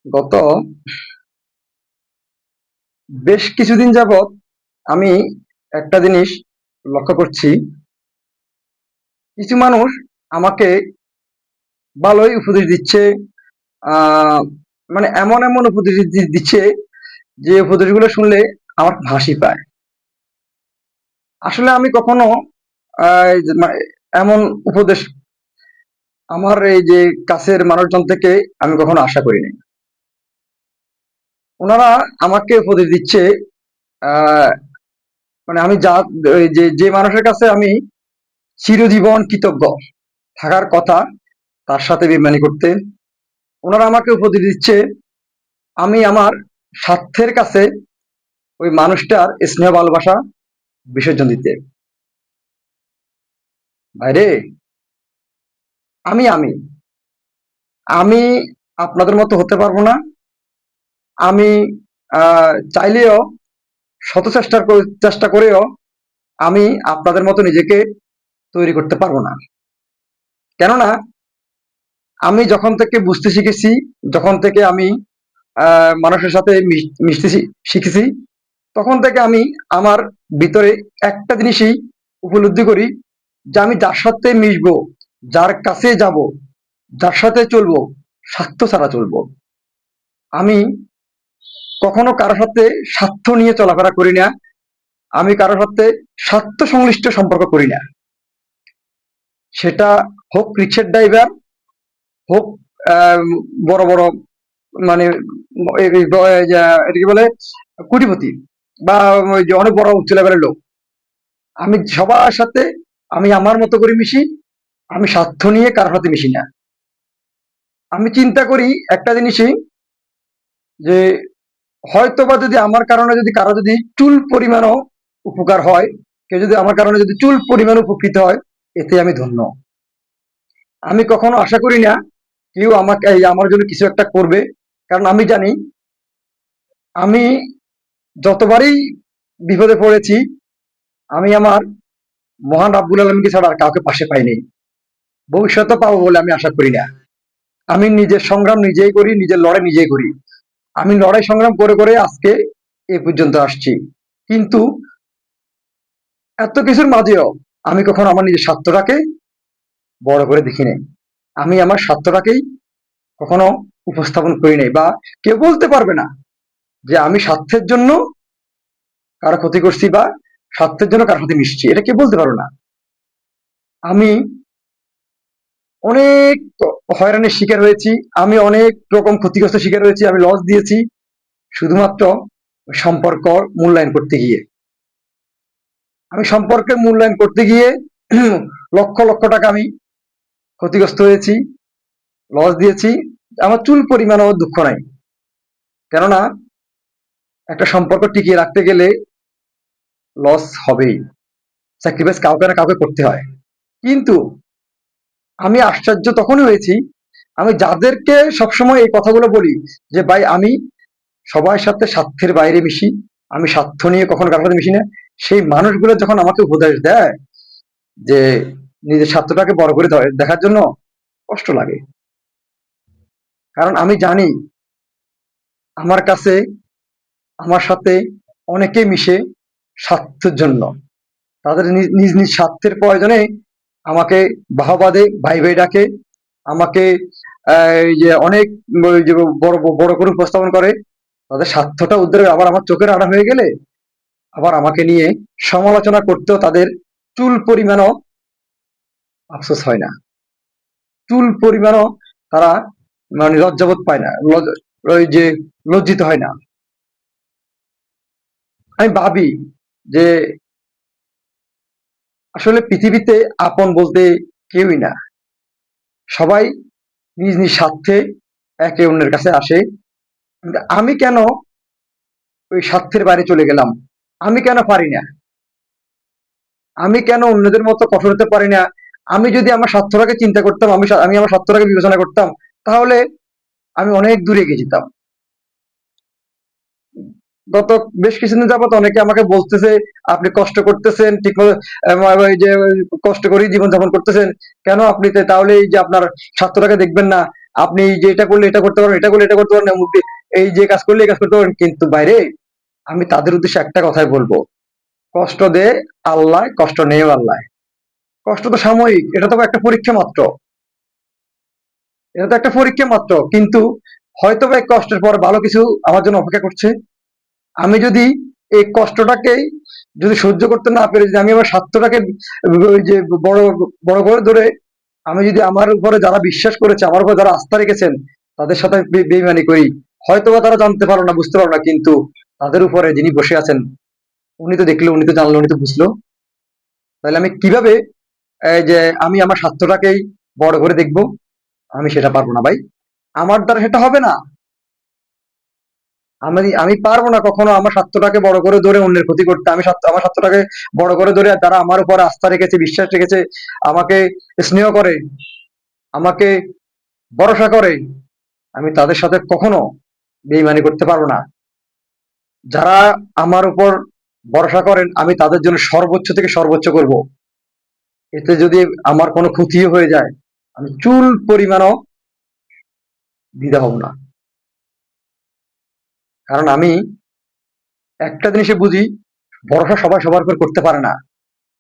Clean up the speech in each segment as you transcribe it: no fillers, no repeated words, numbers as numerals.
গত বেশ কিছুদিন যাবৎ আমি একটা জিনিস লক্ষ্য করছি। কিছু মানুষ আমাকে ভালোই উপদেশ দিচ্ছে। আহ, মানে এমন এমন উপদেশ দিচ্ছে যে উপদেশগুলো শুনলে আমার হাসি পায়। আসলে আমি কখনো এই যে এমন উপদেশ আমার এই যে কাছের মানুষজন থেকে আমি কখনো আশা করিনি। ওনারা আমাকে উপদেশ দিচ্ছে, আহ, মানে আমি যা ওই যে যে মানুষের কাছে আমি চিরজীবন কৃতজ্ঞ থাকার কথা, তার সাথে বেইমানি করতে। ওনারা আমাকে উপদেশ দিচ্ছে আমি আমার স্বার্থের কাছে ওই মানুষটার স্নেহ ভালোবাসা বিসর্জন দিতে। ভাইরে, আমি আমি আমি আপনাদের মতো হতে পারবো না। আমি চাইলেও শত চেষ্টা করেও আমি আপনাদের মতো নিজেকে তৈরি করতে পারবো না। কেননা আমি যখন থেকে বুঝতে শিখেছি, যখন থেকে আমি মানুষের সাথে মিশতে শিখেছি, তখন থেকে আমি আমার ভিতরে একটা জিনিসই উপলব্ধি করি যে আমি যার সাথে মিশবো, যার কাছে যাব, যার সাথে চলবো, স্বার্থ ছাড়া চলবো। আমি কখনো কারোর সাথে স্বার্থ নিয়ে চলাফেরা করি না। আমি কারোর সাথে স্বার্থ সংশ্লিষ্ট সম্পর্ক করি না। সেটা হোক রিক্সার ড্রাইভার, হোক আহ, বড় বড়, মানে এটা কি বলে, কোটিপতি, বা ওই যে অনেক বড় উচ্চ লেভেলের লোক। আমি সবার সাথে আমি আমার মতো করে মিশি। আমি স্বার্থ নিয়ে কারোর সাথে মিশি না। আমি চিন্তা করি একটা জিনিসই, যে হয়তোবা যদি আমার কারণে যদি কারো যদি চুল পরিমাণও উপকার হয়, কেউ যদি আমার কারণে যদি চুল পরিমাণ উপকৃত হয়, এতে আমি ধন্য। আমি কখনো আশা করি না কেউ আমাকে আমার জন্য কিছু একটা করবে। কারণ আমি জানি আমি যতবারই বিপদে পড়েছি, আমি আমার মহান রাব্বুল আলমীকে ছাড়া আর কাউকে পাশে পাইনি। ভবিষ্যতে পাবো বলে আমি আশা করি না। আমি নিজের সংগ্রাম নিজেই করি, নিজের লড়াই নিজেই করি। আমি লড়াই সংগ্রাম করে করে আজকে এ পর্যন্ত আসছি। কিন্তু এত কিছুর মাঝেও আমি কখনো আমার নিজের স্বার্থটাকে বড় করে দেখি নাই। আমি আমার স্বার্থটাকেই কখনো উপস্থাপন করি নাই, বা কেউ বলতে পারবে না যে আমি স্বার্থের জন্য কারো ক্ষতি করছি, বা স্বার্থের জন্য কারোর সাথে মিশছি। এটা কেউ বলতে পারো না। আমি অনেক হয়রানির শিকার হয়েছি। আমি অনেক রকম ক্ষতিগ্রস্ত শিকার হয়েছি। আমি লস দিয়েছি শুধুমাত্র সম্পর্ক মূল্যায়ন করতে গিয়ে। আমি সম্পর্কের মূল্যায়ন করতে গিয়ে লক্ষ লক্ষ টাকা আমি ক্ষতিগ্রস্ত হয়েছি, লস দিয়েছি। আমার চুল পরিমাণও দুঃখ নাই। কেননা একটা সম্পর্ক টিকিয়ে রাখতে গেলে লস হবেই, স্যাক্রিফাইস কাউকে না কাউকে করতে হয়। কিন্তু আমি আশ্চর্য তখনই হয়েছি, আমি যাদেরকে সবসময় এই কথাগুলো বলি যে ভাই আমি সবার সাথে স্বার্থের বাইরে মিশি, আমি স্বার্থ নিয়ে কখনো কারোর সাথে মিশি না, সেই মানুষগুলো যখন আমাকে উপদেশ দেয় যে নিজের স্বার্থটাকে বড় করে দেখার জন্য, কষ্ট লাগে। কারণ আমি জানি আমার কাছে আমার সাথে অনেকে মিশে স্বার্থের জন্য। তাদের নিজ নিজ স্বার্থের প্রয়োজনে আমাকে বাহবা দেয়, ভাই ভাই ডাকে, আমাকে এই যে অনেক ওই যে বড় বড় করে উপস্থাপন করে। তাদের স্বার্থটা উদ্ধার আবার আমার চোখের আড়া হয়ে গেলে আবার আমাকে নিয়ে সমালোচনা করতেও তাদের চুল পরিমাণও আফসোস হয় না। চুল পরিমাণও তারা মানে লজ্জাবোধ পায় না, ওই যে লজ্জিত হয় না। আমি ভাবি যে আসলে পৃথিবীতে আপন বলতে কেউই না। সবাই নিজ নিজ স্বার্থে একে অন্যের কাছে আসে। কিন্তু আমি কেন ওই স্বার্থের বাইরে চলে গেলাম? আমি কেন পারি না? আমি কেন অন্যদের মতো কঠোর হতে পারি না? আমি যদি আমার স্বার্থটাকে চিন্তা করতাম, আমি আমার স্বার্থটাকে বিবেচনা করতাম, তাহলে আমি অনেক দূরে এগিয়ে যেতাম। গত বেশ কিছুদিন যাবত অনেকে আমাকে বলতেছে আপনি কষ্ট করতেছেন ঠিক মতো, এই যে কষ্ট করেই জীবনযাপন করতেছেন, কেন আপনি তাহলে এই যে আপনার স্বার্থটাকে দেখবেন না? আপনি যে এটা করলে এটা করতে পারবেন, এটা করলে এটা করতে পারবেন, এই যে কাজ করলে এই কাজ করতে পারবেন, কিন্তু বাইরে আমি তাদের উদ্দেশ্যে একটা কথাই বলবো, কষ্ট দে আল্লাহ, কষ্ট নেও আল্লাহ। কষ্ট তো সাময়িক, এটা তো একটা পরীক্ষা মাত্র, এটা তো একটা পরীক্ষা মাত্র, কিন্তু হয়তো বা এই কষ্টের পর ভালো কিছু আমার জন্য অপেক্ষা করছে। আমি যদি এই কষ্টটাকেই যদি সহ্য করতে না পেরে, যদি আমি আমার স্বার্থটাকে ওই যে বড় বড় করে ধরে, আমি যদি আমার উপরে যারা বিশ্বাস করেছে, আমার উপরে যারা আস্থা রেখেছেন, তাদের সাথে বেইমানি করি, হয়তোবা তারা জানতে পারো না, বুঝতে পারো না, কিন্তু তাদের উপরে যিনি বসে আছেন, উনি তো দেখলো, উনি তো জানলো, উনি তো বুঝলো। তাহলে আমি কিভাবে এই যে আমি আমার স্বার্থটাকেই বড় করে দেখবো? আমি সেটা পারবো না ভাই, আমার দ্বারা সেটা হবে না। আমি পারবো না কখনো আমার স্বার্থটাকে বড় করে ধরে অন্যের ক্ষতি করতে। আমি আমার স্বার্থটাকে বড় করে ধরে, আর যারা আমার উপর আস্থা রেখেছে, বিশ্বাস রেখেছে, আমাকে স্নেহ করে, আমাকে ভরসা করে, আমি তাদের সাথে কখনো বেইমানি করতে পারবো না। যারা আমার উপর ভরসা করেন, আমি তাদের জন্য সর্বোচ্চ থেকে সর্বোচ্চ করব। এতে যদি আমার কোনো ক্ষতিও হয়ে যায়, আমি চুল পরিমাণও দ্বিধা হব না। কারণ আমি একটা জিনিসে বুঝি, ভরসা সবাই সবার উপর করতে পারে না।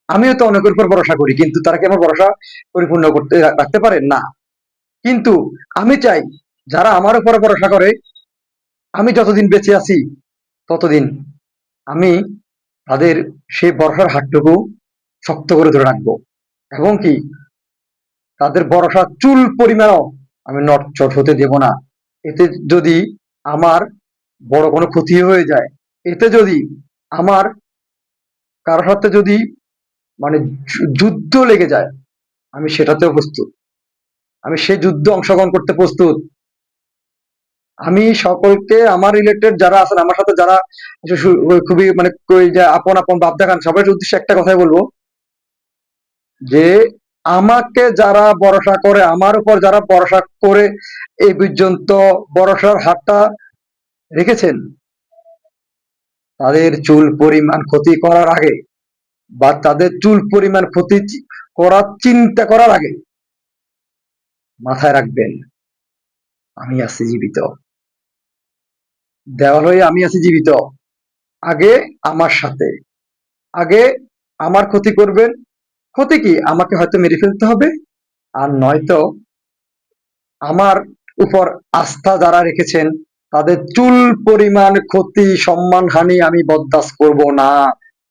আমিও তো অনেকের উপর ভরসা করি, কিন্তু তারা কি আমার ভরসা পরিপূর্ণ করতে রাখতে পারে না। কিন্তু আমি চাই, যারা আমার উপরে ভরসা করে, আমি যতদিন বেঁচে আছি ততদিন আমি তাদের সেই ভরসার হাতটুকু শক্ত করে ধরে রাখবো, এবং কি তাদের ভরসা চুল পরিমাণও আমি নড়চড় হতে দেব না। এতে যদি আমার বড় কোনো ক্ষতি হয়ে যায়, এতে যদি আমার কারোর সাথে যদি মানে যুদ্ধ লেগে যায়, আমি সেটাতেও প্রস্তুত, আমি সে যুদ্ধে অংশগ্রহণ করতে প্রস্তুত। আমি সকলকে, আমার রিলেটেড যারা আছেন, আমার সাথে যারা খুবই মানে ওই যে আপন আপন বাপ দেখান, সবার উদ্দেশ্যে একটা কথাই বলবো, যে আমাকে যারা ভরসা করে, আমার উপর যারা ভরসা করে এই পর্যন্ত ভরসার হাতটা রেখেছেন, তাদের চুল পরিমাণ ক্ষতি করার আগে, বা তাদের চুল পরিমাণ ক্ষতি করার চিন্তা করার আগে মাথায় রাখবেন, আমি আছি জীবিত, দেওয়াল হয়ে আমি আছি জীবিত। আগে আমার সাথে, আগে আমার ক্ষতি করবেন, ক্ষতি কি, আমাকে হয়তো মেরে ফেলতে হবে, আর নয়তো আমার উপর আস্থা যারা রেখেছেন, তাদের চুল পরিমাণ ক্ষতি সম্মানহানি আমি বরদাস্ত করব না।